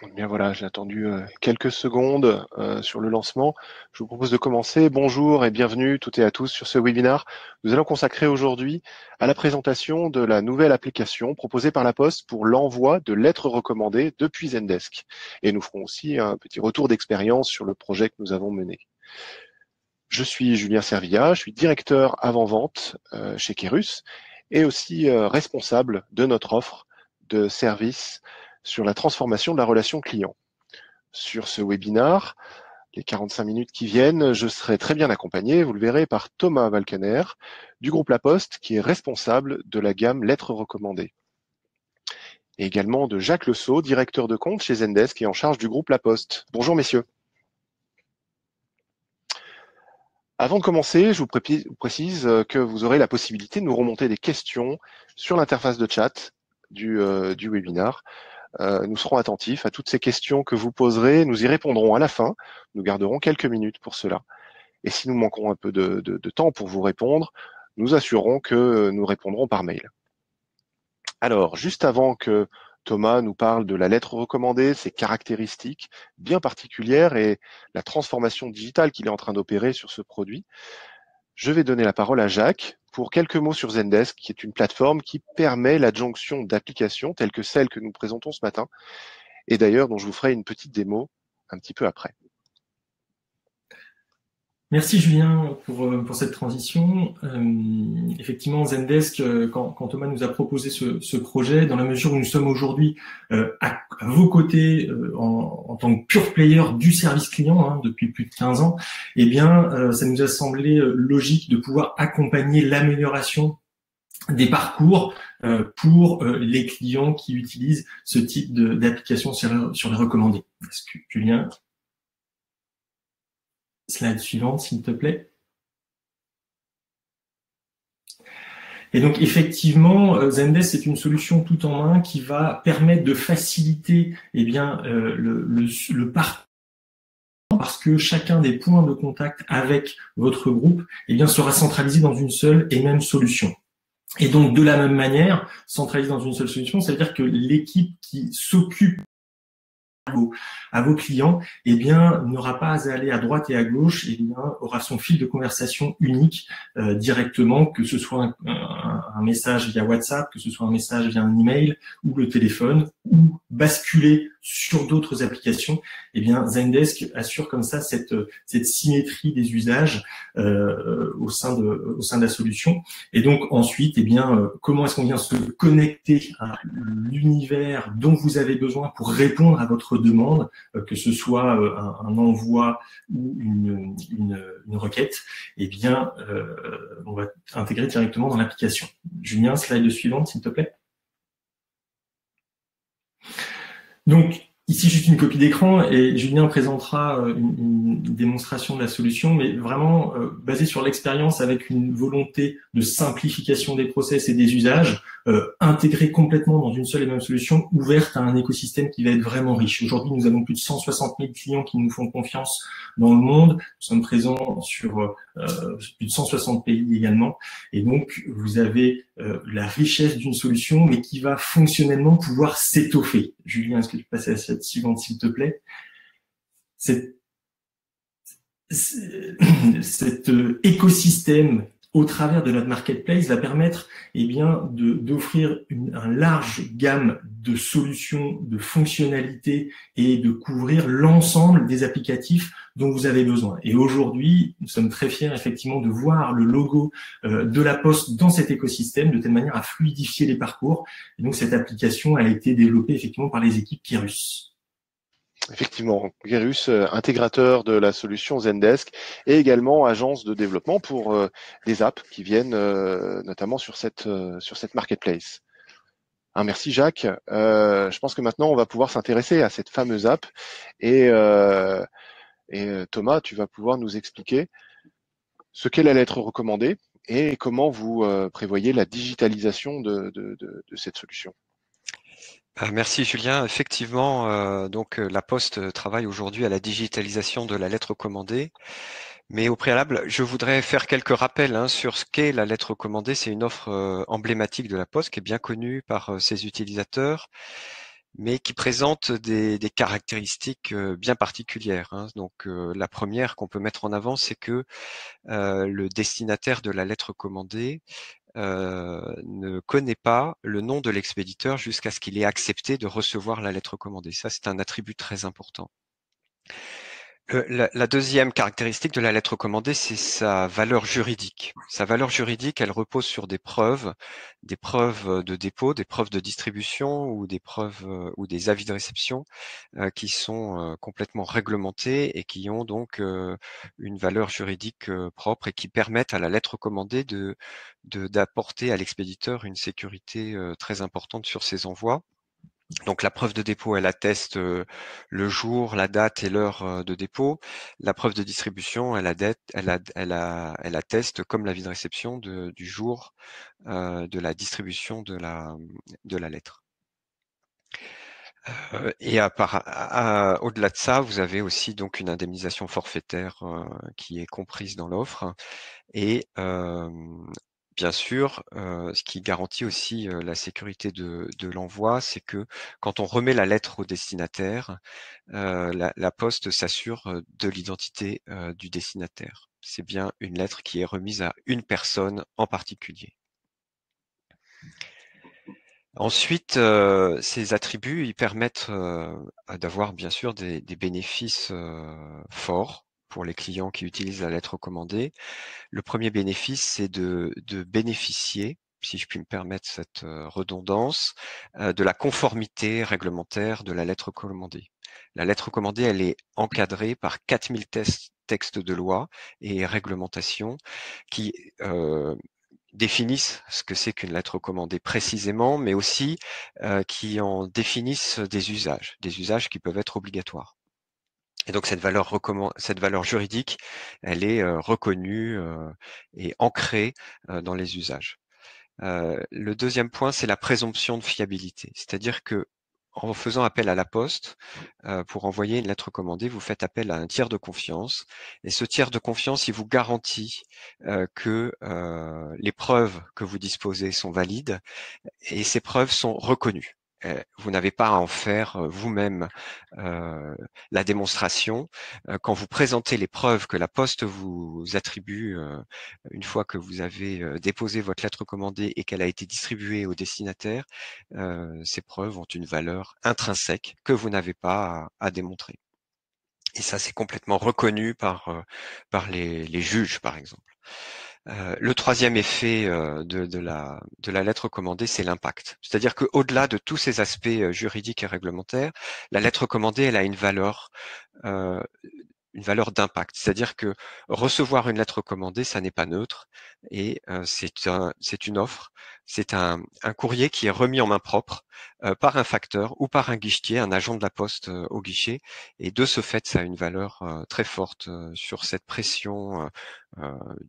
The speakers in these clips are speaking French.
Bien voilà, j'ai attendu quelques secondes sur le lancement. Je vous propose de commencer. Bonjour et bienvenue toutes et à tous sur ce webinaire. Nous allons consacrer aujourd'hui à la présentation de la nouvelle application proposée par La Poste pour l'envoi de lettres recommandées depuis Zendesk. Et nous ferons aussi un petit retour d'expérience sur le projet que nous avons mené. Je suis Julien Servilla, je suis directeur avant-vente chez Kerus et aussi responsable de notre offre de services sur la transformation de la relation client. Sur ce webinaire, les 45 minutes qui viennent, je serai très bien accompagné, vous le verrez, par Thomas Valkener du groupe La Poste, qui est responsable de la gamme lettres recommandées. Et également de Jacques Lesseau, directeur de compte chez Zendesk et en charge du groupe La Poste. Bonjour messieurs. Avant de commencer, je vous précise que vous aurez la possibilité de nous remonter des questions sur l'interface de chat du webinaire. Nous serons attentifs à toutes ces questions que vous poserez. Nous y répondrons à la fin. Nous garderons quelques minutes pour cela. Et si nous manquons un peu de temps pour vous répondre, nous assurons que nous répondrons par mail. Alors, juste avant que Thomas nous parle de la lettre recommandée, ses caractéristiques bien particulières et la transformation digitale qu'il est en train d'opérer sur ce produit, je vais donner la parole à Jacques pour quelques mots sur Zendesk, qui est une plateforme qui permet l'adjonction d'applications telles que celles que nous présentons ce matin, et d'ailleurs dont je vous ferai une petite démo un petit peu après. Merci Julien pour cette transition. Effectivement, Zendesk, quand Thomas nous a proposé ce projet, dans la mesure où nous sommes aujourd'hui à vos côtés en tant que pure player du service client depuis plus de 15 ans, eh bien, ça nous a semblé logique de pouvoir accompagner l'amélioration des parcours pour les clients qui utilisent ce type d'application sur les recommandés. Est-ce que Julien, slide suivante, s'il te plaît. Et donc, effectivement, Zendesk, c'est une solution tout en main qui va permettre de faciliter le parcours, parce que chacun des points de contact avec votre groupe sera centralisé dans une seule et même solution. Et donc, de la même manière, centralisé dans une seule solution, c'est-à-dire que l'équipe qui s'occupe à vos clients, n'aura pas à aller à droite et à gauche, aura son fil de conversation unique directement, que ce soit un message via WhatsApp, que ce soit un message via un email ou le téléphone, ou basculer sur d'autres applications. Zendesk assure comme ça cette symétrie des usages au sein de la solution. Et donc ensuite, comment est-ce qu'on vient se connecter à l'univers dont vous avez besoin pour répondre à votre demande, que ce soit un envoi ou une requête, on va intégrer directement dans l'application. Julien, slide suivante, s'il te plaît. Donc, ici, juste une copie d'écran et Julien présentera une démonstration de la solution, mais vraiment basée sur l'expérience avec une volonté de simplification des process et des usages, intégrée complètement dans une seule et même solution, ouverte à un écosystème qui va être vraiment riche. Aujourd'hui, nous avons plus de 160 000 clients qui nous font confiance dans le monde. Nous sommes présents sur plus de 160 pays également. Et donc, vous avez la richesse d'une solution, mais qui va fonctionnellement pouvoir s'étoffer. Julien, est-ce que tu peux passer à la slide suivante, s'il te plaît? Cet écosystème au travers de notre marketplace va permettre d'offrir une large gamme de solutions, de fonctionnalités et de couvrir l'ensemble des applicatifs dont vous avez besoin. Et aujourd'hui, nous sommes très fiers effectivement de voir le logo de La Poste dans cet écosystème de telle manière à fluidifier les parcours. Et donc cette application a été développée effectivement par les équipes Kerus. Effectivement, Kerus, intégrateur de la solution Zendesk et également agence de développement pour des apps qui viennent notamment sur cette marketplace. Merci Jacques. Je pense que maintenant on va pouvoir s'intéresser à cette fameuse app et Thomas, tu vas pouvoir nous expliquer ce qu'est la lettre recommandée et comment vous prévoyez la digitalisation de cette solution. Merci Julien. Effectivement, La Poste travaille aujourd'hui à la digitalisation de la lettre recommandée. Mais au préalable, je voudrais faire quelques rappels sur ce qu'est la lettre recommandée. C'est une offre emblématique de La Poste qui est bien connue par ses utilisateurs, mais qui présente des caractéristiques bien particulières, hein. Donc la première qu'on peut mettre en avant, c'est que le destinataire de la lettre commandée ne connaît pas le nom de l'expéditeur jusqu'à ce qu'il ait accepté de recevoir la lettre commandée. Ça, c'est un attribut très important. La deuxième caractéristique de la lettre commandée, c'est sa valeur juridique. Sa valeur juridique, elle repose sur des preuves de dépôt, des preuves de distribution ou des preuves ou des avis de réception qui sont complètement réglementés et qui ont donc une valeur juridique propre et qui permettent à la lettre commandée d'apporter à l'expéditeur une sécurité très importante sur ses envois. Donc la preuve de dépôt, elle atteste le jour, la date et l'heure de dépôt. La preuve de distribution, elle atteste, comme l'avis de réception, du jour de la distribution de la lettre. Et au-delà de ça, vous avez aussi donc une indemnisation forfaitaire qui est comprise dans l'offre. Et bien sûr, ce qui garantit aussi la sécurité de l'envoi, c'est que quand on remet la lettre au destinataire, la Poste s'assure de l'identité du destinataire. C'est bien une lettre qui est remise à une personne en particulier. Ensuite, ces attributs, ils permettent d'avoir bien sûr des bénéfices forts pour les clients qui utilisent la lettre commandée. Le premier bénéfice, c'est de bénéficier, si je puis me permettre cette redondance, de la conformité réglementaire de la lettre commandée. La lettre commandée, elle est encadrée par 4000 textes de loi et réglementations qui définissent ce que c'est qu'une lettre commandée précisément, mais aussi qui en définissent des usages qui peuvent être obligatoires. Et donc cette valeur juridique, elle est reconnue et ancrée dans les usages. Le deuxième point, c'est la présomption de fiabilité, c'est-à-dire que en faisant appel à la Poste pour envoyer une lettre commandée, vous faites appel à un tiers de confiance, et ce tiers de confiance, il vous garantit que les preuves que vous disposez sont valides et ces preuves sont reconnues. Vous n'avez pas à en faire vous-même la démonstration. Quand vous présentez les preuves que la Poste vous attribue une fois que vous avez déposé votre lettre commandée et qu'elle a été distribuée au destinataire, ces preuves ont une valeur intrinsèque que vous n'avez pas à démontrer. Et ça, c'est complètement reconnu par les juges, par exemple. Le troisième effet de la lettre commandée, c'est l'impact. C'est-à-dire qu'au-delà de tous ces aspects juridiques et réglementaires, la lettre commandée, elle a une valeur d'impact. C'est-à-dire que recevoir une lettre commandée, ça n'est pas neutre et c'est une offre, c'est un courrier qui est remis en main propre par un facteur ou par un guichetier, un agent de la Poste au guichet, et de ce fait, ça a une valeur très forte sur cette pression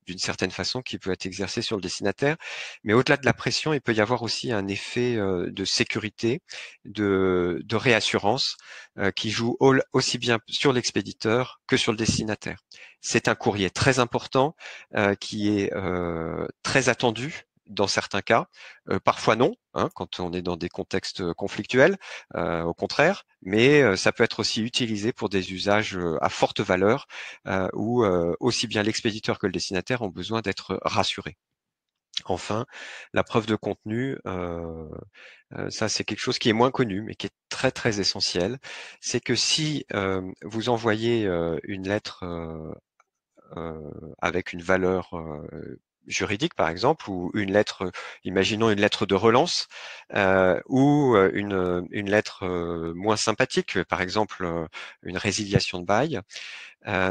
d'une certaine façon qui peut être exercée sur le destinataire. Mais au-delà de la pression, il peut y avoir aussi un effet de sécurité, de réassurance qui joue aussi bien sur l'expéditeur que sur le destinataire. C'est un courrier très important qui est très attendu dans certains cas, parfois non, hein, quand on est dans des contextes conflictuels, au contraire, mais ça peut être aussi utilisé pour des usages à forte valeur où aussi bien l'expéditeur que le destinataire ont besoin d'être rassurés. Enfin, la preuve de contenu, ça c'est quelque chose qui est moins connu, mais qui est très très essentiel. C'est que si vous envoyez une lettre avec une valeur juridique par exemple, ou une lettre, imaginons une lettre de relance, ou une lettre moins sympathique, par exemple une résiliation de bail,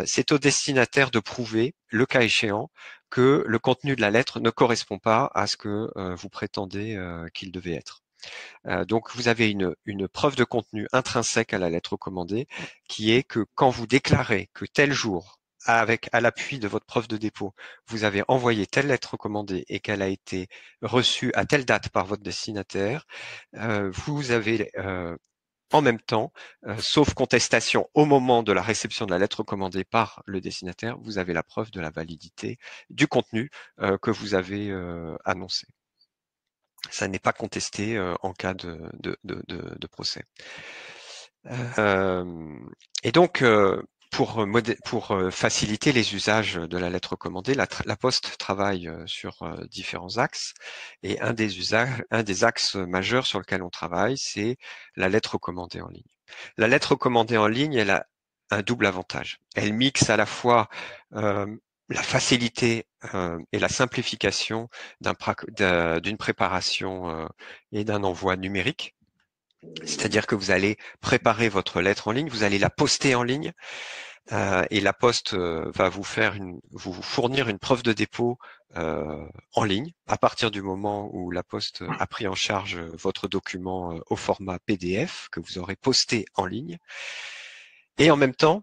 c'est au destinataire de prouver, le cas échéant, que le contenu de la lettre ne correspond pas à ce que vous prétendez qu'il devait être. Donc vous avez une preuve de contenu intrinsèque à la lettre commandée, qui est que quand vous déclarez que tel jour, à l'appui de votre preuve de dépôt, vous avez envoyé telle lettre commandée et qu'elle a été reçue à telle date par votre destinataire, vous avez en même temps, sauf contestation au moment de la réception de la lettre commandée par le destinataire, vous avez la preuve de la validité du contenu que vous avez annoncé. Ça n'est pas contesté en cas de procès. Et donc, pour faciliter les usages de la lettre recommandée, la Poste travaille sur différents axes. Et un des axes majeurs sur lequel on travaille, c'est la lettre recommandée en ligne. La lettre recommandée en ligne, elle a un double avantage. Elle mixe à la fois la facilité et la simplification d'une préparation et d'un envoi numérique. C'est-à-dire que vous allez préparer votre lettre en ligne, vous allez la poster en ligne, et la Poste va vous fournir une preuve de dépôt en ligne à partir du moment où la Poste a pris en charge votre document au format PDF que vous aurez posté en ligne. Et en même temps,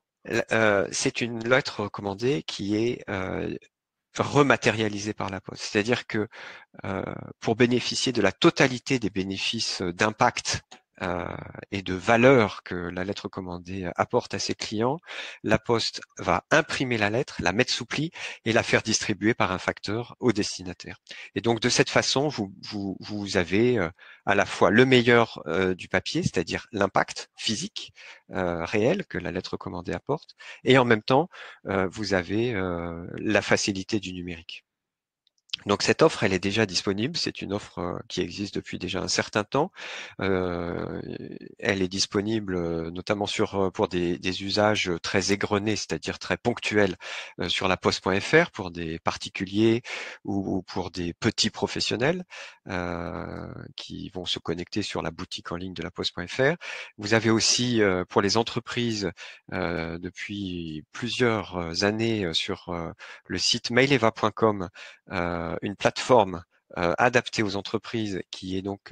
c'est une lettre recommandée qui est rematérialisée par la Poste. C'est-à-dire que pour bénéficier de la totalité des bénéfices d'impact et de valeur que la lettre recommandée apporte à ses clients, la Poste va imprimer la lettre, la mettre sous pli et la faire distribuer par un facteur au destinataire. Et donc de cette façon, vous avez à la fois le meilleur du papier, c'est-à-dire l'impact physique réel que la lettre recommandée apporte, et en même temps, vous avez la facilité du numérique. Donc cette offre, elle est déjà disponible. C'est une offre qui existe depuis déjà un certain temps. Elle est disponible notamment pour des usages très égrenés, c'est-à-dire très ponctuels sur la Poste.fr pour des particuliers ou pour des petits professionnels qui vont se connecter sur la boutique en ligne de la Poste.fr. Vous avez aussi pour les entreprises depuis plusieurs années sur le site maileva.com une plateforme adaptée aux entreprises qui est donc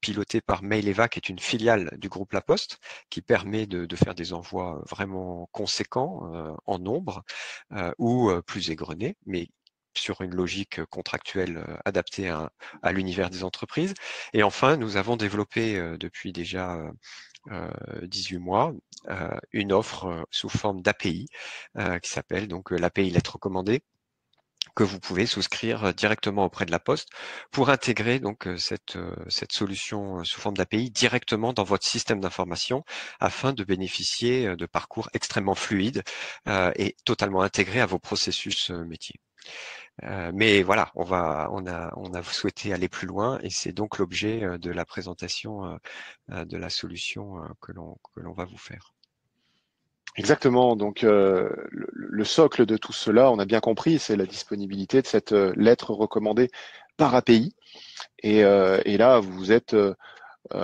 pilotée par Maileva, qui est une filiale du groupe La Poste, qui permet de faire des envois vraiment conséquents en nombre ou plus égrenés, mais sur une logique contractuelle adaptée à l'univers des entreprises. Et enfin, nous avons développé depuis déjà 18 mois une offre sous forme d'API qui s'appelle donc l'API lettre recommandée, que vous pouvez souscrire directement auprès de la Poste pour intégrer donc cette solution sous forme d'API directement dans votre système d'information afin de bénéficier de parcours extrêmement fluides et totalement intégrés à vos processus métiers. Mais voilà, on a souhaité aller plus loin et c'est donc l'objet de la présentation de la solution que l'on va vous faire. Exactement. Donc, le socle de tout cela, on a bien compris, c'est la disponibilité de cette lettre recommandée par API. Et là, vous vous êtes posé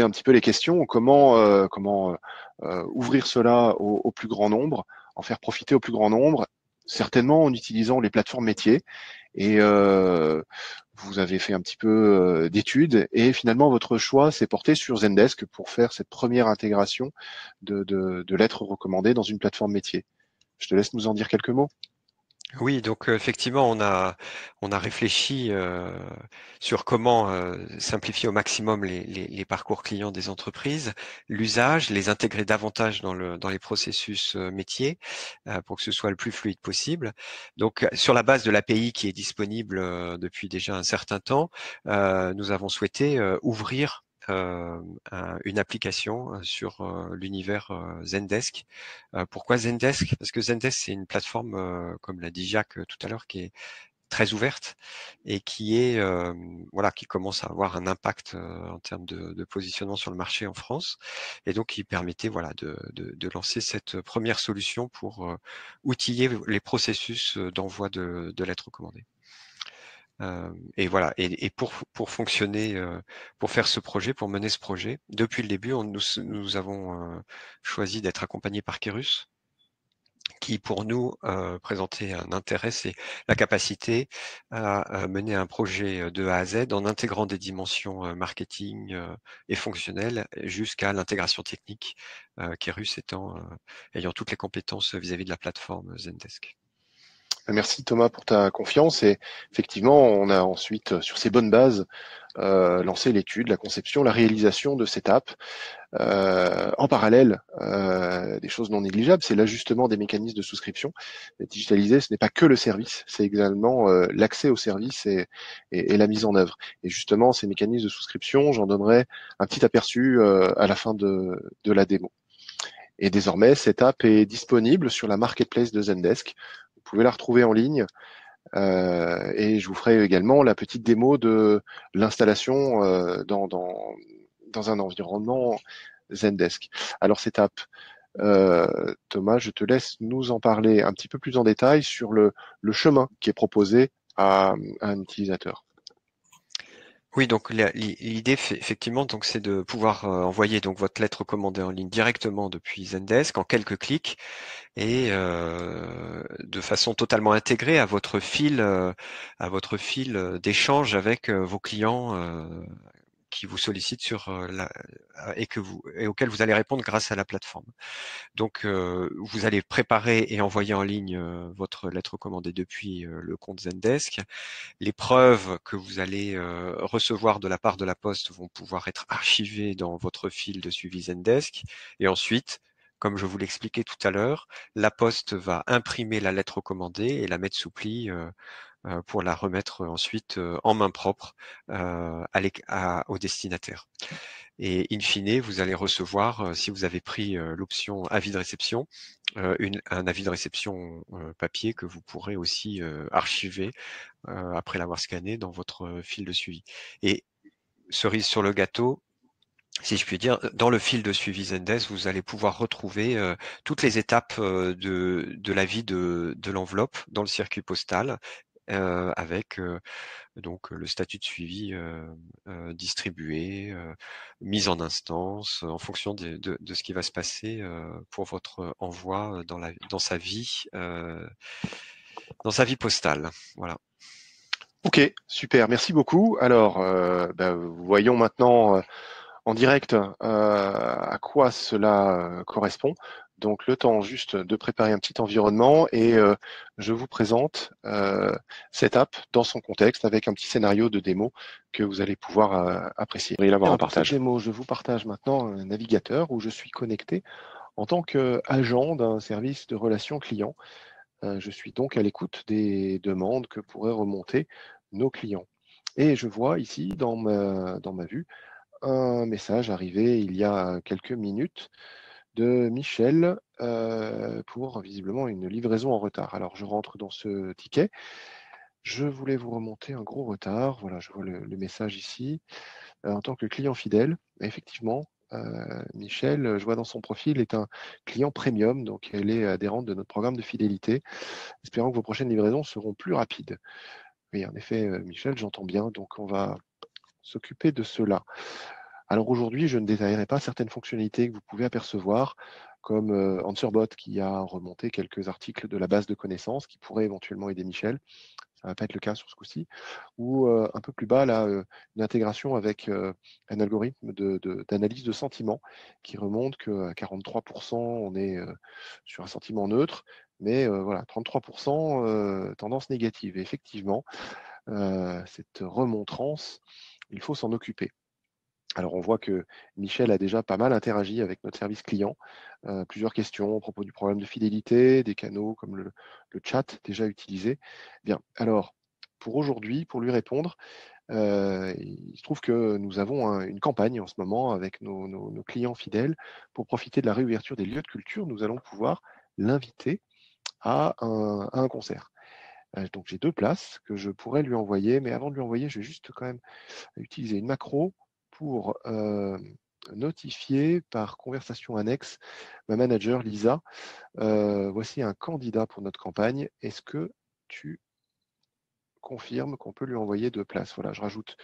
un petit peu les questions. Comment ouvrir cela au plus grand nombre, en faire profiter au plus grand nombre, certainement en utilisant les plateformes métiers. Et vous avez fait un petit peu d'études et finalement votre choix s'est porté sur Zendesk pour faire cette première intégration de lettres recommandées dans une plateforme métier. Je te laisse nous en dire quelques mots. Oui, donc effectivement, on a réfléchi sur comment simplifier au maximum les parcours clients des entreprises, l'usage, les intégrer davantage dans les processus métiers pour que ce soit le plus fluide possible. Donc, sur la base de l'API qui est disponible depuis déjà un certain temps, nous avons souhaité ouvrir une application sur l'univers Zendesk. Pourquoi Zendesk? Parce que Zendesk, c'est une plateforme, comme l'a dit Jacques tout à l'heure, qui est très ouverte et qui est qui commence à avoir un impact en termes de positionnement sur le marché en France, et donc qui permettait de lancer cette première solution pour outiller les processus d'envoi de lettres recommandées. Et voilà. Et pour fonctionner, pour faire ce projet, pour mener ce projet, depuis le début, nous avons choisi d'être accompagnés par Kerus, qui pour nous présentait un intérêt, c'est la capacité à mener un projet de A à Z en intégrant des dimensions marketing et fonctionnelles jusqu'à l'intégration technique, Kerus ayant toutes les compétences vis-à-vis de la plateforme Zendesk. Merci Thomas pour ta confiance et effectivement on a ensuite sur ces bonnes bases lancé l'étude, la conception, la réalisation de cette app. En parallèle, des choses non négligeables, c'est l'ajustement des mécanismes de souscription. Digitaliser, ce n'est pas que le service, c'est également l'accès au service et la mise en œuvre. Et justement, ces mécanismes de souscription, j'en donnerai un petit aperçu à la fin de la démo. Et désormais, cette app est disponible sur la marketplace de Zendesk. Vous pouvez la retrouver en ligne et je vous ferai également la petite démo de l'installation dans un environnement Zendesk. Alors cette app, Thomas, je te laisse nous en parler un petit peu plus en détail sur le chemin qui est proposé à un utilisateur. Oui, donc l'idée effectivement, donc c'est de pouvoir envoyer donc votre lettre commandée en ligne directement depuis Zendesk en quelques clics et de façon totalement intégrée à votre fil d'échange avec vos clients qui vous sollicitent sur et auxquels vous allez répondre grâce à la plateforme. Donc, vous allez préparer et envoyer en ligne votre lettre commandée depuis le compte Zendesk. Les preuves que vous allez recevoir de la part de la Poste vont pouvoir être archivées dans votre fil de suivi Zendesk. Et ensuite, comme je vous l'expliquais tout à l'heure, la Poste va imprimer la lettre commandée et la mettre sous pli pour la remettre ensuite en main propre au destinataire. Et in fine, vous allez recevoir, si vous avez pris l'option avis de réception, un avis de réception papier que vous pourrez aussi archiver après l'avoir scanné dans votre fil de suivi. Et cerise sur le gâteau, si je puis dire, dans le fil de suivi Zendesk, vous allez pouvoir retrouver toutes les étapes de la vie de l'enveloppe dans le circuit postal, avec donc le statut de suivi distribué, mise en instance, en fonction de ce qui va se passer pour votre envoi dans sa vie postale. Voilà. Ok, super, merci beaucoup. Alors, voyons maintenant en direct à quoi cela correspond. Donc le temps juste de préparer un petit environnement et je vous présente cette app dans son contexte avec un petit scénario de démo que vous allez pouvoir apprécier. Pour cette démo, je vous partage maintenant un navigateur où je suis connecté en tant qu'agent d'un service de relations clients. Je suis donc à l'écoute des demandes que pourraient remonter nos clients. Et je vois ici dans ma vue un message arrivé il y a quelques minutes de Michel pour visiblement une livraison en retard. Alors je rentre dans ce ticket. Je voulais vous remonter un gros retard. Voilà, je vois le message ici. En tant que client fidèle, effectivement, Michel, je vois dans son profil, est un client premium, donc elle est adhérente de notre programme de fidélité, espérant que vos prochaines livraisons seront plus rapides. Oui, en effet, Michel, j'entends bien, donc on va s'occuper de cela. Alors aujourd'hui, je ne détaillerai pas certaines fonctionnalités que vous pouvez apercevoir, comme AnswerBot qui a remonté quelques articles de la base de connaissances qui pourraient éventuellement aider Michel. Ça ne va pas être le cas sur ce coup-ci. Ou un peu plus bas, là, une intégration avec un algorithme d'analyse de sentiments qui remonte qu'à 43%, on est sur un sentiment neutre, mais voilà, 33% tendance négative. Et effectivement, cette remontrance, il faut s'en occuper. Alors, on voit que Michel a déjà pas mal interagi avec notre service client. Plusieurs questions à propos du problème de fidélité, des canaux comme le chat déjà utilisé. Bien, alors, pour aujourd'hui, pour lui répondre, il se trouve que nous avons une campagne en ce moment avec nos clients fidèles. Pour profiter de la réouverture des lieux de culture, nous allons pouvoir l'inviter à un concert. Donc, j'ai 2 places que je pourrais lui envoyer, mais avant de lui envoyer, je vais juste quand même utiliser une macro pour notifier par conversation annexe ma manager Lisa. Voici un candidat pour notre campagne. Est-ce que tu confirmes qu'on peut lui envoyer 2 places? Voilà, je rajoute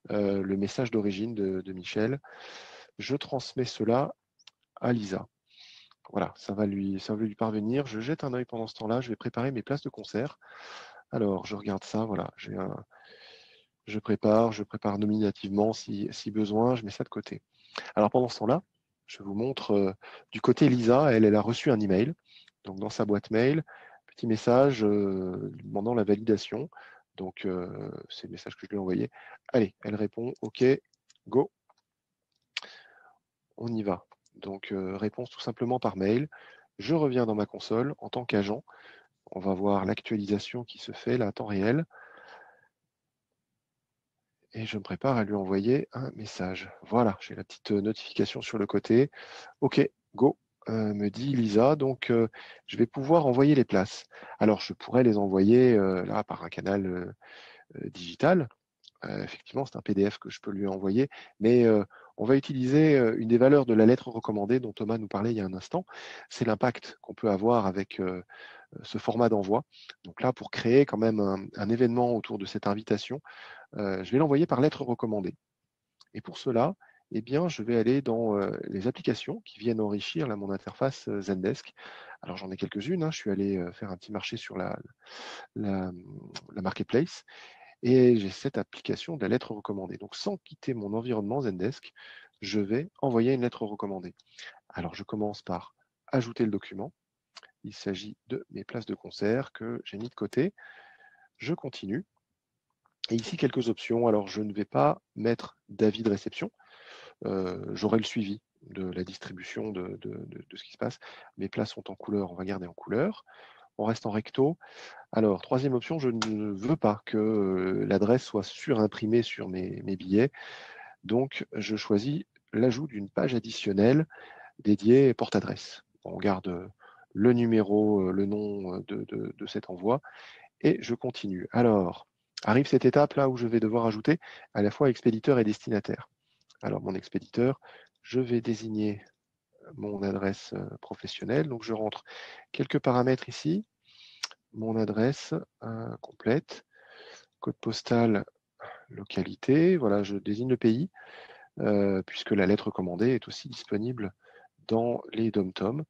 le message d'origine de Michel. Je transmets cela à Lisa. Voilà, ça va lui parvenir. Je jette un œil pendant ce temps-là. Je vais préparer mes places de concert. Alors, je regarde ça. Voilà, je prépare nominativement si besoin. Je mets ça de côté. Alors pendant ce temps-là, je vous montre du côté Lisa, elle a reçu un email. Donc dans sa boîte mail, petit message lui demandant la validation. Donc, c'est le message que je lui ai envoyé. Allez, elle répond, OK, go. On y va. Donc, réponse tout simplement par mail. Je reviens dans ma console en tant qu'agent. On va voir l'actualisation qui se fait là à temps réel. Et je me prépare à lui envoyer un message. Voilà, j'ai la petite notification sur le côté. OK, go, me dit Lisa. Donc, je vais pouvoir envoyer les places. Alors, je pourrais les envoyer là par un canal digital. Effectivement, c'est un PDF que je peux lui envoyer, mais on va utiliser une des valeurs de la lettre recommandée dont Thomas nous parlait il y a un instant. C'est l'impact qu'on peut avoir avec ce format d'envoi. Donc là, pour créer quand même un événement autour de cette invitation, je vais l'envoyer par lettre recommandée. Et pour cela, eh bien, je vais aller dans les applications qui viennent enrichir là, mon interface Zendesk. Alors j'en ai quelques-unes. Hein. Je suis allé faire un petit marché sur la marketplace. Et j'ai cette application de la lettre recommandée. Donc, sans quitter mon environnement Zendesk, je vais envoyer une lettre recommandée. Alors, je commence par ajouter le document. Il s'agit de mes places de concert que j'ai mis de côté. Je continue. Et ici, quelques options. Alors, je ne vais pas mettre d'avis de réception. J'aurai le suivi de la distribution de ce qui se passe. Mes places sont en couleur. On va garder en couleur. On reste en recto. Alors, troisième option, je ne veux pas que l'adresse soit surimprimée sur mes billets. Donc, je choisis l'ajout d'une page additionnelle dédiée porte-adresse. On garde le numéro, le nom de cet envoi et je continue. Alors, arrive cette étape là où je vais devoir ajouter à la fois expéditeur et destinataire. Alors, mon expéditeur, je vais désigner mon adresse professionnelle. Donc, je rentre quelques paramètres ici. Mon adresse complète, code postal, localité, voilà, je désigne le pays, puisque la lettre commandée est aussi disponible dans les DOM-TOM.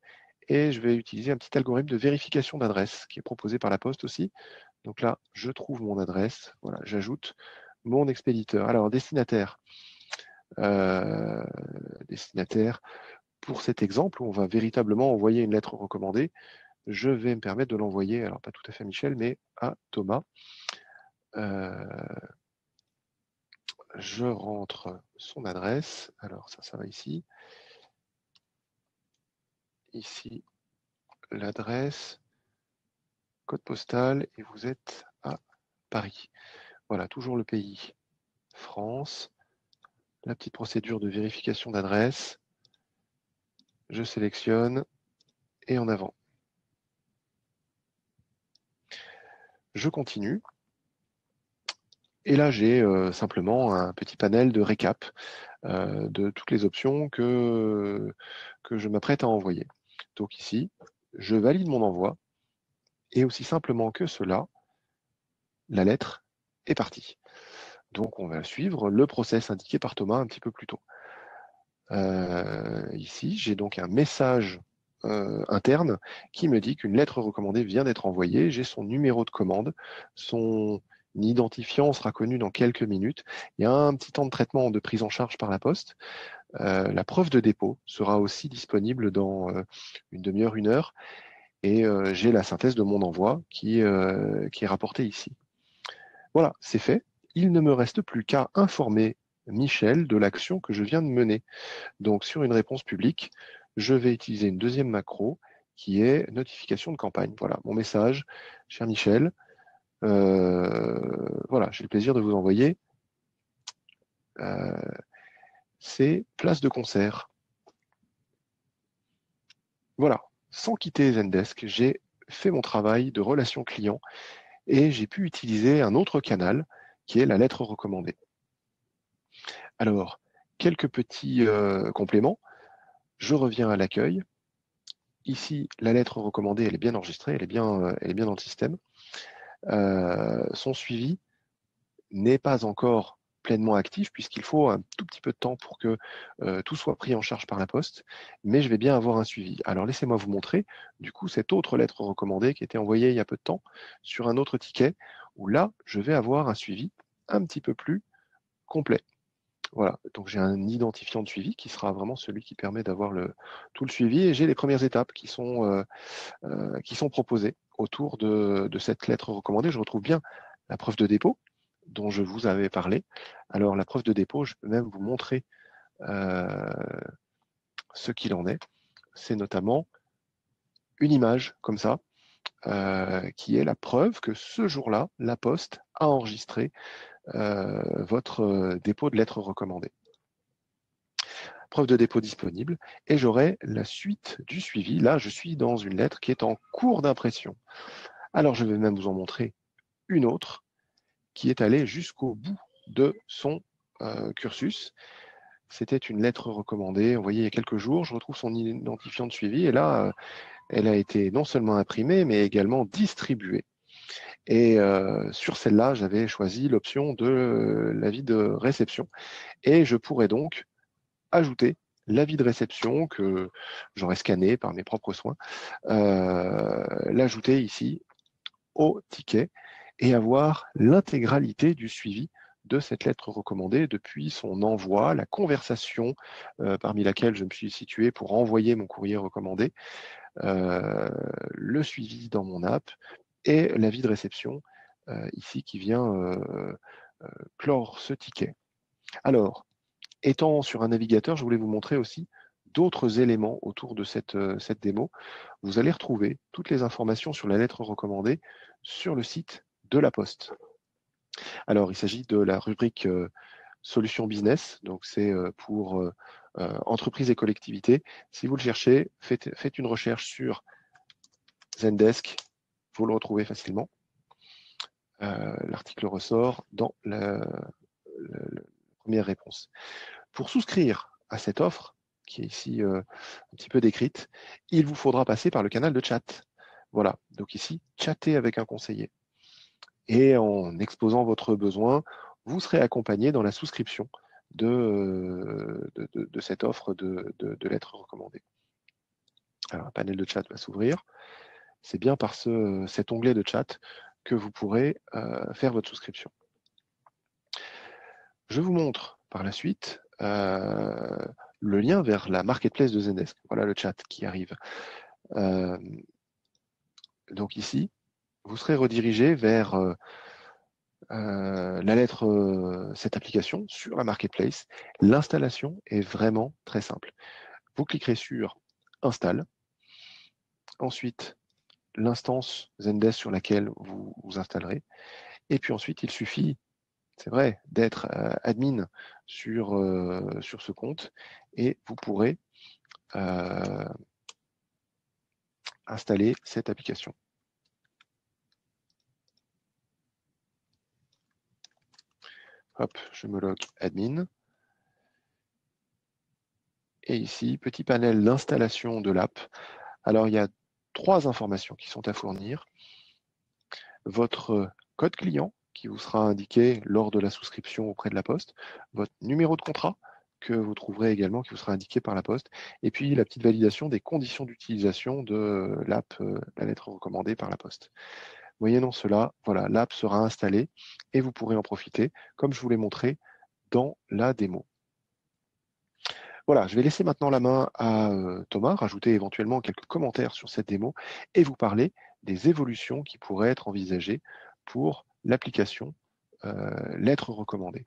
Et je vais utiliser un petit algorithme de vérification d'adresse qui est proposé par la Poste aussi. Donc là, je trouve mon adresse, voilà, j'ajoute mon expéditeur. Alors, destinataire. Destinataire, pour cet exemple, où on va véritablement envoyer une lettre recommandée, je vais me permettre de l'envoyer, alors pas tout à fait à Michel, mais à Thomas. Je rentre son adresse. Alors ça va ici. Ici, l'adresse, code postal, et vous êtes à Paris. Voilà, toujours le pays, France. La petite procédure de vérification d'adresse. Je sélectionne et en avant. Je continue. Et là, j'ai simplement un petit panel de récap de toutes les options que je m'apprête à envoyer. Donc ici, je valide mon envoi et aussi simplement que cela, la lettre est partie. Donc on va suivre le process indiqué par Thomas un petit peu plus tôt. Ici, j'ai donc un message interne qui me dit qu'une lettre recommandée vient d'être envoyée. J'ai son numéro de commande, son identifiant sera connu dans quelques minutes. Il y a un petit temps de traitement de prise en charge par la Poste. La preuve de dépôt sera aussi disponible dans une demi-heure, une heure. Et j'ai la synthèse de mon envoi qui est rapportée ici. Voilà, c'est fait. Il ne me reste plus qu'à informer Michel de l'action que je viens de mener. Donc, sur une réponse publique, je vais utiliser une deuxième macro qui est notification de campagne. Voilà, mon message, cher Michel. Voilà, j'ai le plaisir de vous envoyer ces places de concert. Voilà, sans quitter Zendesk, j'ai fait mon travail de relation client et j'ai pu utiliser un autre canal qui est la lettre recommandée. Alors, quelques petits compléments. Je reviens à l'accueil. Ici, la lettre recommandée, elle est bien enregistrée, elle est bien dans le système. Son suivi n'est pas encore pleinement actif puisqu'il faut un tout petit peu de temps pour que tout soit pris en charge par la Poste, mais je vais bien avoir un suivi. Alors laissez-moi vous montrer du coup cette autre lettre recommandée qui a été envoyée il y a peu de temps sur un autre ticket où là je vais avoir un suivi un petit peu plus complet. Voilà, donc j'ai un identifiant de suivi qui sera vraiment celui qui permet d'avoir tout le suivi, et j'ai les premières étapes qui sont proposées autour de cette lettre recommandée. Je retrouve bien la preuve de dépôt dont je vous avais parlé. Alors la preuve de dépôt, je peux même vous montrer ce qu'il en est. C'est notamment une image comme ça, qui est la preuve que ce jour-là, la Poste a enregistré votre dépôt de lettre recommandée. Preuve de dépôt disponible, et j'aurai la suite du suivi. Là, je suis dans une lettre qui est en cours d'impression. Alors, je vais même vous en montrer une autre qui est allée jusqu'au bout de son cursus. C'était une lettre recommandée, envoyée il y a quelques jours. Je retrouve son identifiant de suivi, et là, elle a été non seulement imprimée, mais également distribuée. Et sur celle-là, j'avais choisi l'option de l'avis de réception, et je pourrais donc ajouter l'avis de réception que j'aurais scanné par mes propres soins, l'ajouter ici au ticket et avoir l'intégralité du suivi de cette lettre recommandée depuis son envoi, la conversation parmi laquelle je me suis situé pour envoyer mon courrier recommandé, le suivi dans mon app et l'avis de réception ici qui vient clore ce ticket. Alors, étant sur un navigateur, je voulais vous montrer aussi d'autres éléments autour de cette démo. Vous allez retrouver toutes les informations sur la lettre recommandée sur le site de la Poste. Alors, il s'agit de la rubrique Solutions Business, donc c'est pour entreprises et collectivités. Si vous le cherchez, faites une recherche sur Zendesk, vous le retrouvez facilement. L'article ressort dans la première réponse. Pour souscrire à cette offre, qui est ici un petit peu décrite, il vous faudra passer par le canal de chat. Voilà, donc ici, chatter avec un conseiller. Et en exposant votre besoin, vous serez accompagné dans la souscription de cette offre de lettres recommandées. Alors, un panel de chat va s'ouvrir. C'est bien par cet onglet de chat que vous pourrez faire votre souscription. Je vous montre par la suite le lien vers la marketplace de Zendesk. Voilà le chat qui arrive. Donc ici, vous serez redirigé vers la lettre, cette application sur la marketplace. L'installation est vraiment très simple. Vous cliquerez sur Install. Ensuite, l'instance Zendesk sur laquelle vous vous installerez. Et puis ensuite, il suffit, c'est vrai, d'être admin sur ce compte et vous pourrez installer cette application. Hop, je me log admin. Et ici, petit panel d'installation de l'app. Alors, il y a 3 informations qui sont à fournir. Votre code client qui vous sera indiqué lors de la souscription auprès de la Poste, votre numéro de contrat que vous trouverez également qui vous sera indiqué par la Poste, et puis la petite validation des conditions d'utilisation de l'app, la lettre recommandée par la Poste. Moyennant cela, voilà, l'app sera installée et vous pourrez en profiter, comme je vous l'ai montré dans la démo. Voilà, je vais laisser maintenant la main à Thomas, rajouter éventuellement quelques commentaires sur cette démo et vous parler des évolutions qui pourraient être envisagées pour l'application lettres recommandées.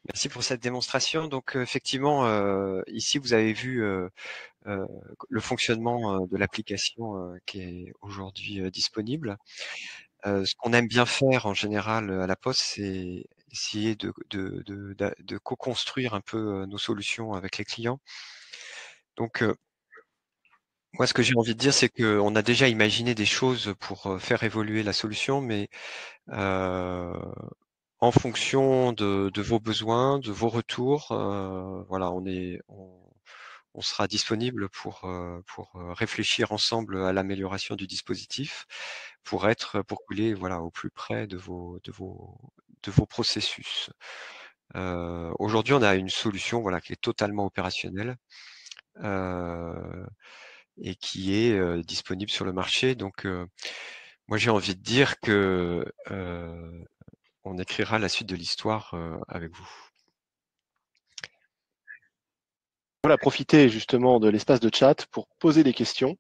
Merci pour cette démonstration. Donc effectivement, ici vous avez vu le fonctionnement de l'application qui est aujourd'hui disponible. Ce qu'on aime bien faire en général à la Poste, c'est essayer de co-construire un peu nos solutions avec les clients. Donc moi, ce que j'ai envie de dire, c'est qu'on a déjà imaginé des choses pour faire évoluer la solution, mais en fonction de vos besoins, de vos retours, voilà, on sera disponible pour réfléchir ensemble à l'amélioration du dispositif, pour couler voilà au plus près de vos processus. Aujourd'hui, on a une solution voilà qui est totalement opérationnelle et qui est disponible sur le marché. Donc moi, j'ai envie de dire que on écrira la suite de l'histoire avec vous. Voilà, profitez justement de l'espace de chat pour poser des questions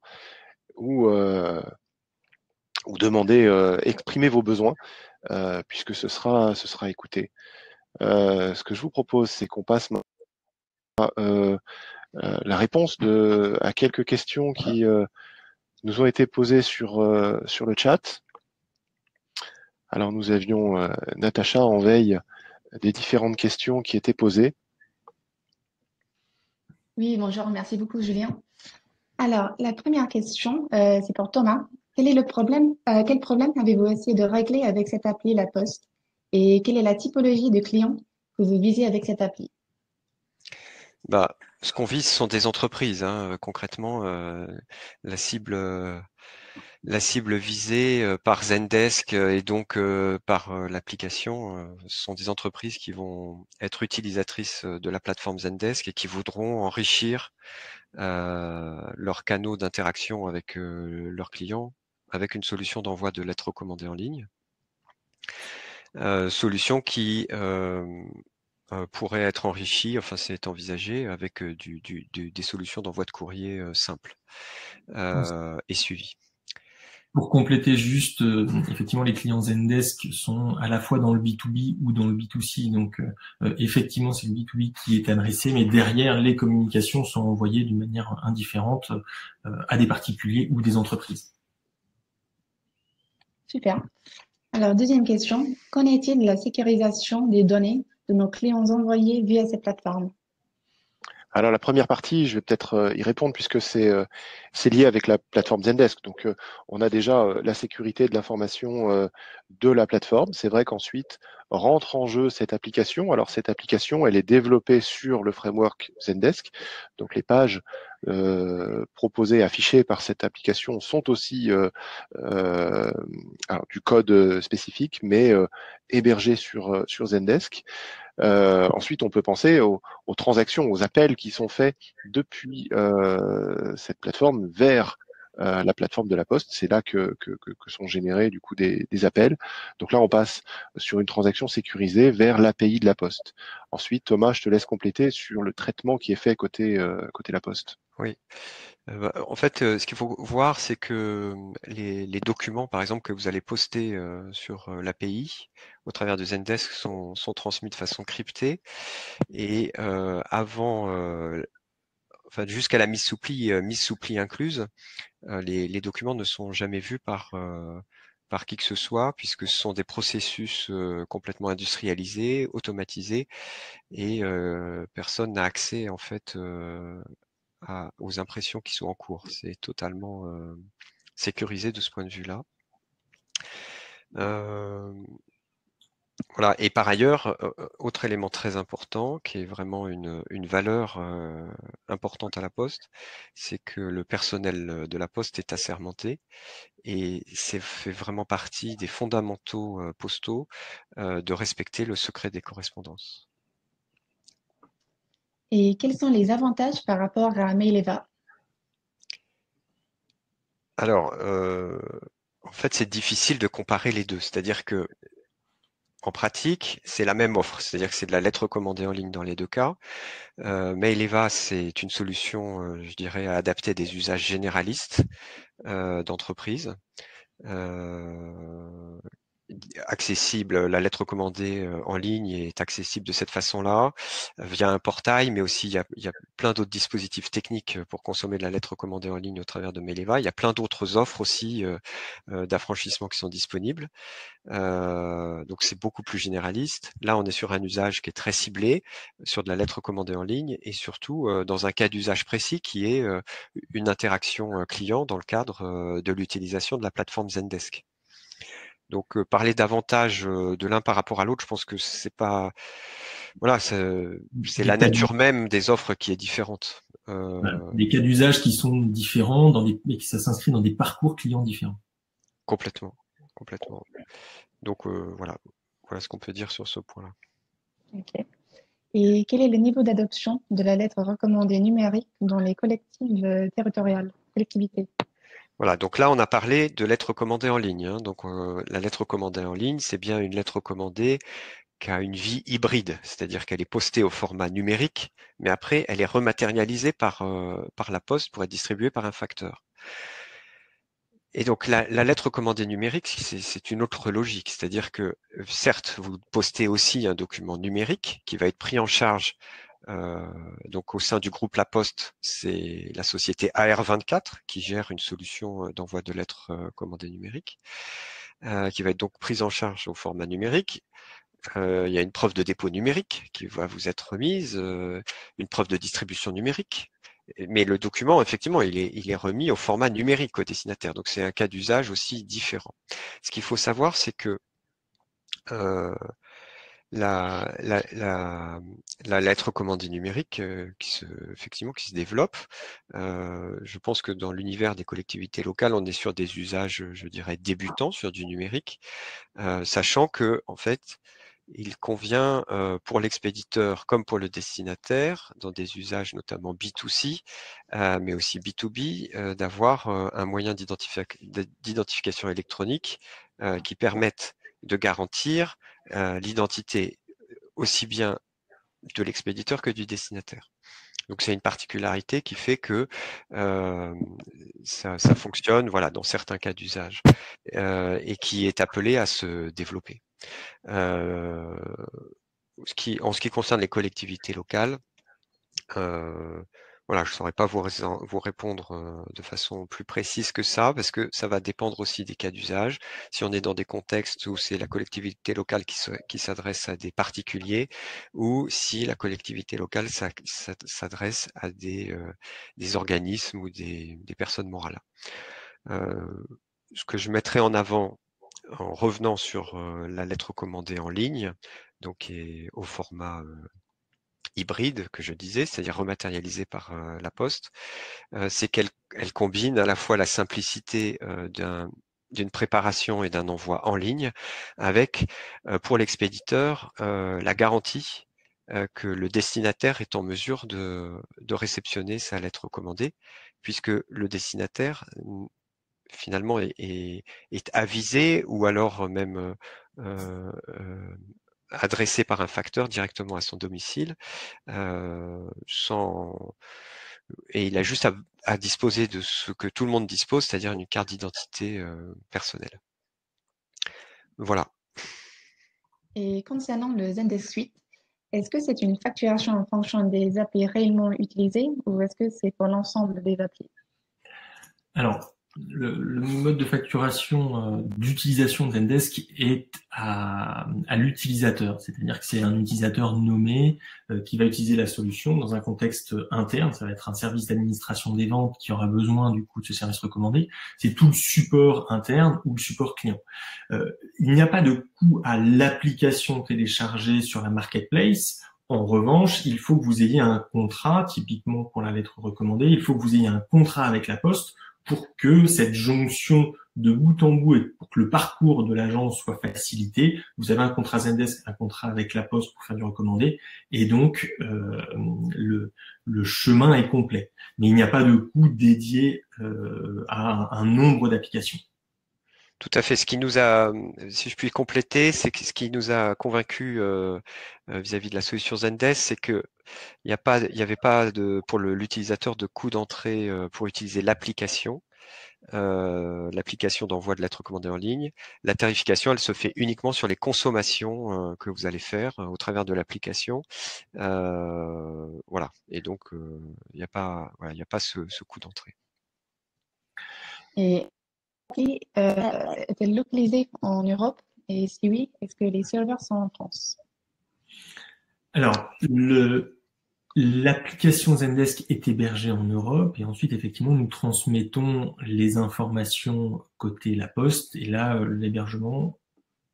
ou demander, exprimer vos besoins, puisque ce sera écouté. Ce que je vous propose, c'est qu'on passe à la réponse à quelques questions qui nous ont été posées sur le chat. Alors nous avions Natacha en veille des différentes questions qui étaient posées. Oui, bonjour, merci beaucoup Julien. Alors, la première question, c'est pour Thomas. Quel est le problème, quel problème avez-vous essayé de régler avec cette appli La Poste? Et quelle est la typologie de clients que vous visez avec cette appli? Bah, ce qu'on vise, ce sont des entreprises, hein, concrètement, la cible visée par Zendesk et donc par l'application, ce sont des entreprises qui vont être utilisatrices de la plateforme Zendesk et qui voudront enrichir leurs canaux d'interaction avec leurs clients avec une solution d'envoi de lettres recommandées en ligne. Solution qui pourrait être enrichie, enfin c'est envisagé avec des solutions d'envoi de courrier simples et suivies. Pour compléter juste, effectivement, les clients Zendesk sont à la fois dans le B2B ou dans le B2C. Donc, effectivement, c'est le B2B qui est adressé, mais derrière, les communications sont envoyées d'une manière indifférente à des particuliers ou des entreprises. Super. Alors, deuxième question. Qu'en est-il de la sécurisation des données de nos clients envoyés via cette plateforme? Alors la première partie, je vais peut-être y répondre puisque c'est lié avec la plateforme Zendesk. Donc on a déjà la sécurité de l'information de la plateforme. C'est vrai qu'ensuite rentre en jeu cette application. Alors cette application, elle est développée sur le framework Zendesk. Donc les pages proposées, affichées par cette application sont aussi alors, du code spécifique, mais hébergées sur Zendesk. Ensuite, on peut penser aux transactions, aux appels qui sont faits depuis cette plateforme vers la plateforme de la Poste. C'est là que sont générés du coup des appels. Donc là, on passe sur une transaction sécurisée vers l'API de la Poste. Ensuite, Thomas, je te laisse compléter sur le traitement qui est fait côté la Poste. Oui. En fait, ce qu'il faut voir, c'est que les documents, par exemple, que vous allez poster sur l'API au travers de Zendesk sont transmis de façon cryptée et avant, enfin jusqu'à la mise sous pli incluse, les documents ne sont jamais vus par qui que ce soit, puisque ce sont des processus complètement industrialisés, automatisés, et personne n'a accès en fait aux impressions qui sont en cours. C'est totalement sécurisé de ce point de vue-là. Voilà. Et par ailleurs, autre élément très important, qui est vraiment une valeur importante à la Poste, c'est que le personnel de la Poste est assermenté et c'est fait vraiment partie des fondamentaux postaux de respecter le secret des correspondances. Et quels sont les avantages par rapport à Maileva? Alors, en fait, c'est difficile de comparer les deux. C'est-à-dire que en pratique, c'est la même offre, c'est-à-dire que c'est de la lettre recommandée en ligne dans les deux cas. Maileva, c'est une solution, je dirais, adaptée à des usages généralistes d'entreprise. Accessible, la lettre recommandée en ligne est accessible de cette façon-là, via un portail, mais aussi il y a plein d'autres dispositifs techniques pour consommer de la lettre recommandée en ligne au travers de Maileva. Il y a plein d'autres offres aussi d'affranchissement qui sont disponibles. Donc c'est beaucoup plus généraliste. Là, on est sur un usage qui est très ciblé, sur de la lettre recommandée en ligne, et surtout dans un cas d'usage précis qui est une interaction client dans le cadre de l'utilisation de la plateforme Zendesk. Donc parler davantage de l'un par rapport à l'autre, je pense que c'est pas, voilà, c'est la nature même des offres qui est différente. Voilà. Des cas d'usage qui sont différents, mais qui ça s'inscrit dans des parcours clients différents. Complètement. Donc voilà ce qu'on peut dire sur ce point-là. Ok. Et quel est le niveau d'adoption de la lettre recommandée numérique dans les collectivités territoriales, collectivités? Voilà, donc là, on a parlé de lettres recommandées en ligne. Hein. Donc, la lettre recommandée en ligne, c'est bien une lettre recommandée qui a une vie hybride, c'est-à-dire qu'elle est postée au format numérique, mais après, elle est rematérialisée par la poste pour être distribuée par un facteur. Et donc, la lettre recommandée numérique, c'est une autre logique, c'est-à-dire que, certes, vous postez aussi un document numérique qui va être pris en charge. Donc au sein du groupe La Poste, c'est la société AR24 qui gère une solution d'envoi de lettres commandées numériques, qui va être donc prise en charge au format numérique. Il y a une preuve de dépôt numérique qui va vous être remise, une preuve de distribution numérique. Mais le document, effectivement, il est remis au format numérique au destinataire. Donc c'est un cas d'usage aussi différent. Ce qu'il faut savoir, c'est que la lettre commandée numérique effectivement qui se développe. Je pense que dans l'univers des collectivités locales, on est sur des usages, je dirais, débutants sur du numérique, sachant que en fait, il convient pour l'expéditeur comme pour le destinataire, dans des usages notamment B2C, mais aussi B2B, d'avoir un moyen d'identification électronique qui permette de garantir l'identité aussi bien de l'expéditeur que du destinataire. Donc c'est une particularité qui fait que ça fonctionne, voilà, dans certains cas d'usage et qui est appelé à se développer. En ce qui concerne les collectivités locales, voilà, je ne saurais pas vous répondre de façon plus précise que ça, parce que ça va dépendre aussi des cas d'usage. Si on est dans des contextes où c'est la collectivité locale qui s'adresse à des particuliers, ou si la collectivité locale s'adresse à des organismes ou des personnes morales. Ce que je mettrai en avant en revenant sur la lettre commandée en ligne, donc qui est au format hybride que je disais, c'est-à-dire rematérialisée par la Poste, c'est qu'elle combine à la fois la simplicité d'une préparation et d'un envoi en ligne avec, pour l'expéditeur, la garantie que le destinataire est en mesure de réceptionner sa lettre commandée, puisque le destinataire finalement est avisé ou alors même adressé par un facteur directement à son domicile, et il a juste à disposer de ce que tout le monde dispose, c'est-à-dire une carte d'identité personnelle. Voilà. Et concernant le Zendesk Suite, est-ce que c'est une facturation en fonction des applis réellement utilisés ou est-ce que c'est pour l'ensemble des applis? Alors, le mode de facturation d'utilisation de Zendesk est à l'utilisateur, c'est-à-dire que c'est un utilisateur nommé qui va utiliser la solution dans un contexte interne. Ça va être un service d'administration des ventes qui aura besoin du coup de ce service recommandé. C'est tout le support interne ou le support client. Il n'y a pas de coût à l'application téléchargée sur la marketplace. En revanche, il faut que vous ayez un contrat, typiquement pour la lettre recommandée, il faut que vous ayez un contrat avec la Poste pour que cette jonction de bout en bout et pour que le parcours de l'agence soit facilité. Vous avez un contrat Zendesk, un contrat avec la Poste pour faire du recommandé, et donc le chemin est complet. Mais il n'y a pas de coût dédié à un nombre d'applications. Tout à fait. Ce qui nous a, si je puis compléter, c'est que ce qui nous a convaincu vis-à-vis de la solution Zendesk, c'est que il n'y avait pas pour l'utilisateur de coût d'entrée pour utiliser l'application. L'application d'envoi de lettres recommandées en ligne. La tarification, elle se fait uniquement sur les consommations que vous allez faire au travers de l'application. Voilà. Et donc, il n'y a pas ce coût d'entrée. Et est-elle localisée en Europe? Et si oui, est-ce que les serveurs sont en France? Alors, l'application Zendesk est hébergée en Europe et ensuite, effectivement, nous transmettons les informations côté La Poste et là, l'hébergement,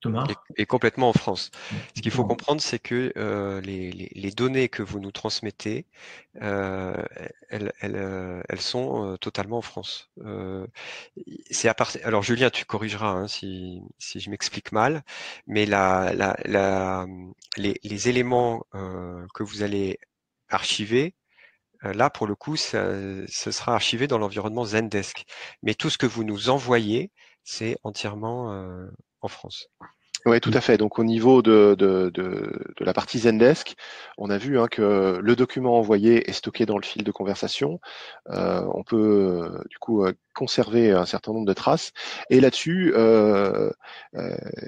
Thomas? Et complètement en France. Ce qu'il faut comprendre, c'est que les données que vous nous transmettez, elles sont totalement en France. Alors Julien, tu corrigeras hein, si je m'explique mal, mais les éléments que vous allez archiver là, pour le coup, ce sera archivé dans l'environnement Zendesk. Mais tout ce que vous nous envoyez, c'est entièrement en France. Oui, tout à fait. Donc au niveau de la partie Zendesk, on a vu que le document envoyé est stocké dans le fil de conversation. On peut du coup conserver un certain nombre de traces. Et là-dessus,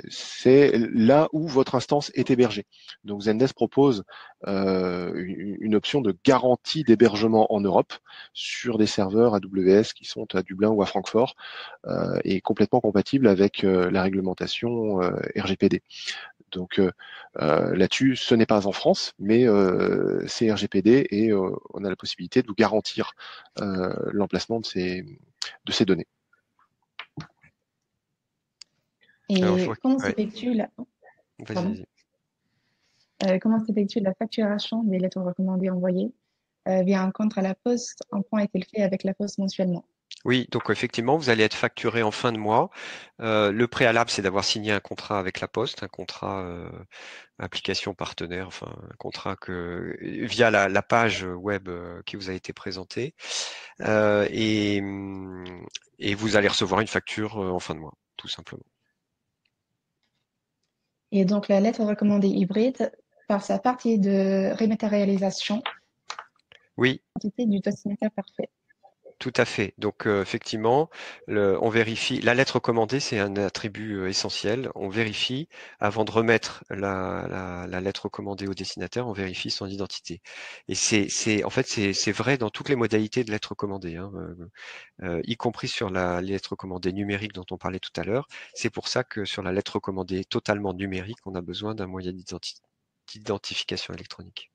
c'est là où votre instance est hébergée. Donc Zendesk propose une option de garantie d'hébergement en Europe sur des serveurs AWS qui sont à Dublin ou à Francfort et complètement compatible avec la réglementation RGPD. Donc là-dessus, ce n'est pas en France, mais c'est RGPD et on a la possibilité de vous garantir l'emplacement de ces données. Et Alors, comment ouais. s'effectue la... Vas-y. Comment s'effectue la facturation des lettres recommandées envoyées via un compte à la poste? Un point est-il fait avec la poste mensuellement? Oui, donc effectivement, vous allez être facturé en fin de mois. Le préalable, c'est d'avoir signé un contrat avec la Poste, un contrat application partenaire, enfin un contrat via la page web qui vous a été présentée, et vous allez recevoir une facture en fin de mois, tout simplement. Et donc, la lettre recommandée hybride, par sa partie de rématérialisation, Oui. quantité du destinataire parfait. Tout à fait. Donc effectivement, on vérifie. La lettre recommandée, c'est un attribut essentiel. On vérifie avant de remettre la lettre recommandée au destinataire, on vérifie son identité. Et en fait c'est vrai dans toutes les modalités de lettre recommandée, hein, y compris sur la lettre recommandée numérique dont on parlait tout à l'heure. C'est pour ça que sur la lettre recommandée totalement numérique, on a besoin d'un moyen d'identification électronique.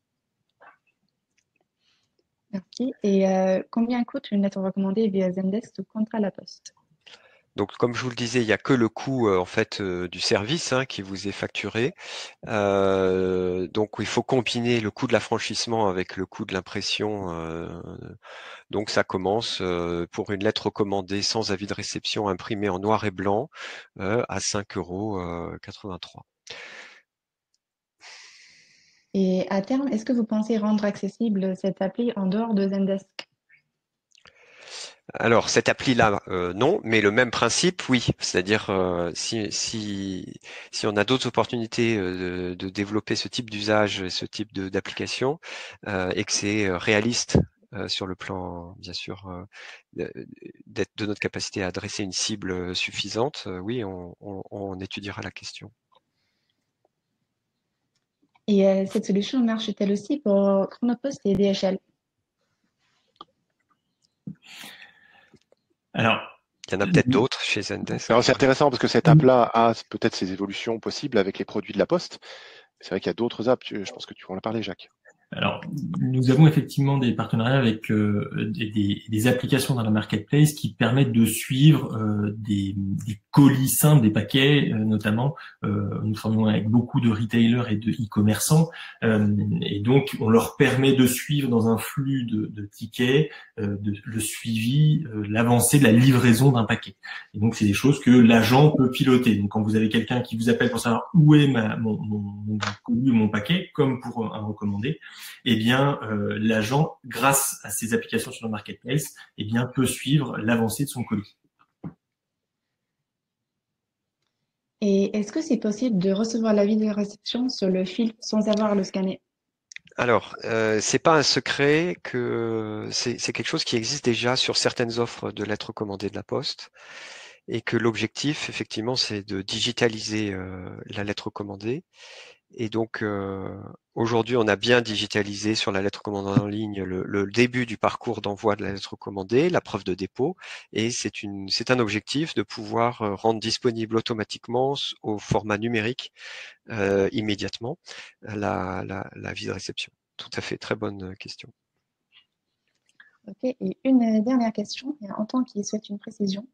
Merci. Et combien coûte une lettre recommandée via Zendesk ou contre à la poste? Donc, comme je vous le disais, il n'y a que le coût en fait du service qui vous est facturé. Donc, il faut combiner le coût de l'affranchissement avec le coût de l'impression. Donc, ça commence pour une lettre recommandée sans avis de réception imprimée en noir et blanc à 5,83 €. Et à terme, est-ce que vous pensez rendre accessible cette appli en dehors de Zendesk? Alors cette appli-là, non, mais le même principe, oui. C'est-à-dire si on a d'autres opportunités de développer ce type d'usage, ce type d'application, et que c'est réaliste sur le plan, bien sûr, de notre capacité à adresser une cible suffisante, oui, on étudiera la question. Et cette solution marche-t-elle aussi pour Chronopost et DHL? Alors, Il y en a peut-être d'autres chez Zendesk. C'est intéressant parce que cette app-là a peut-être ses évolutions possibles avec les produits de la Poste. C'est vrai qu'il y a d'autres apps, je pense que tu en as parlé, Jacques. Alors, nous avons effectivement des partenariats avec des applications dans la marketplace qui permettent de suivre des colis simples, des paquets notamment. Nous travaillons avec beaucoup de retailers et de e-commerçants et donc on leur permet de suivre dans un flux de tickets le suivi, l'avancée de la livraison d'un paquet. Et donc c'est des choses que l'agent peut piloter. Donc quand vous avez quelqu'un qui vous appelle pour savoir où est mon colis ou mon paquet, comme pour un recommandé, eh bien, l'agent, grâce à ces applications sur le marketplace, eh bien, peut suivre l'avancée de son colis. Et est-ce que c'est possible de recevoir l'avis de réception sur le fil sans avoir à le scanner? Alors, c'est pas un secret que c'est quelque chose qui existe déjà sur certaines offres de lettres recommandées de la Poste, et que l'objectif, effectivement, c'est de digitaliser la lettre recommandée. Et donc, aujourd'hui, on a bien digitalisé sur la lettre recommandée en ligne le début du parcours d'envoi de la lettre recommandée, la preuve de dépôt, et c'est un objectif de pouvoir rendre disponible automatiquement au format numérique immédiatement l'avis de réception. Tout à fait, très bonne question. Ok. Et une dernière question, il y a Antoine qui souhaite une précision.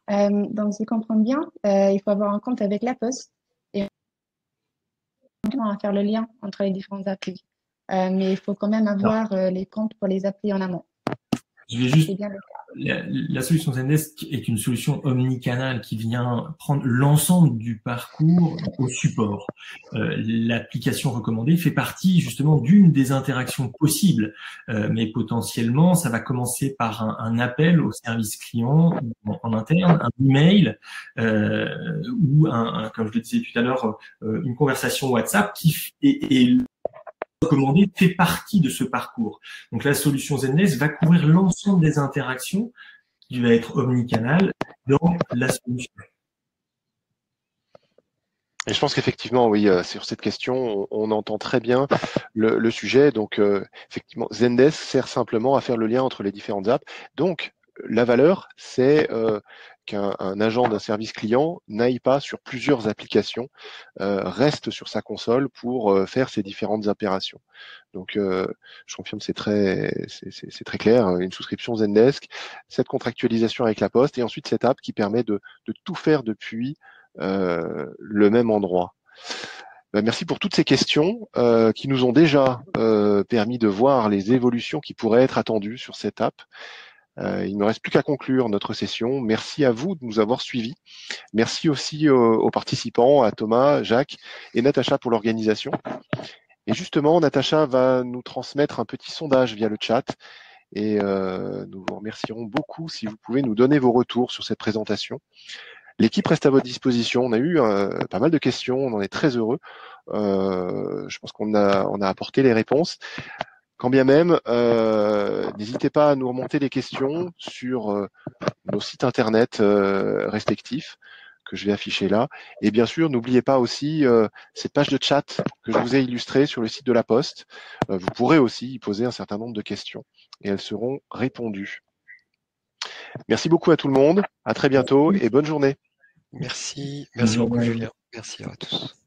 Donc, si je comprends bien, il faut avoir un compte avec la Poste et on va faire le lien entre les différentes applis. Mais il faut quand même avoir les comptes pour les applis en amont. Je vais juste C'est bien le cas. la solution Zendesk est une solution omnicanal qui vient prendre l'ensemble du parcours au support. L'application recommandée fait partie justement d'une des interactions possibles, mais potentiellement, ça va commencer par un appel au service client en interne, un email ou comme je le disais tout à l'heure, une conversation WhatsApp qui est recommandé fait partie de ce parcours. Donc la solution Zendesk va couvrir l'ensemble des interactions qui va être omnicanal dans la solution. Et je pense qu'effectivement, oui, sur cette question, on entend très bien le sujet. Donc, effectivement, Zendesk sert simplement à faire le lien entre les différentes apps. Donc, la valeur, c'est qu'un agent d'un service client n'aille pas sur plusieurs applications, reste sur sa console pour faire ses différentes opérations. Donc, je confirme, c'est très clair. Une souscription Zendesk, cette contractualisation avec la Poste, et ensuite cette app qui permet de tout faire depuis le même endroit. Merci pour toutes ces questions qui nous ont déjà permis de voir les évolutions qui pourraient être attendues sur cette app. Il ne me reste plus qu'à conclure notre session. Merci à vous de nous avoir suivis. Merci aussi aux participants, à Thomas, Jacques et Natacha pour l'organisation. Et justement, Natacha va nous transmettre un petit sondage via le chat et nous vous remercierons beaucoup si vous pouvez nous donner vos retours sur cette présentation. L'équipe reste à votre disposition. On a eu pas mal de questions, on en est très heureux. Je pense qu'on a apporté les réponses. Quand bien même, n'hésitez pas à nous remonter les questions sur nos sites internet respectifs que je vais afficher là. Et bien sûr, n'oubliez pas aussi cette page de chat que je vous ai illustrée sur le site de la Poste. Vous pourrez aussi y poser un certain nombre de questions et elles seront répondues. Merci beaucoup à tout le monde. À très bientôt et bonne journée. Merci beaucoup Julien. Merci à tous.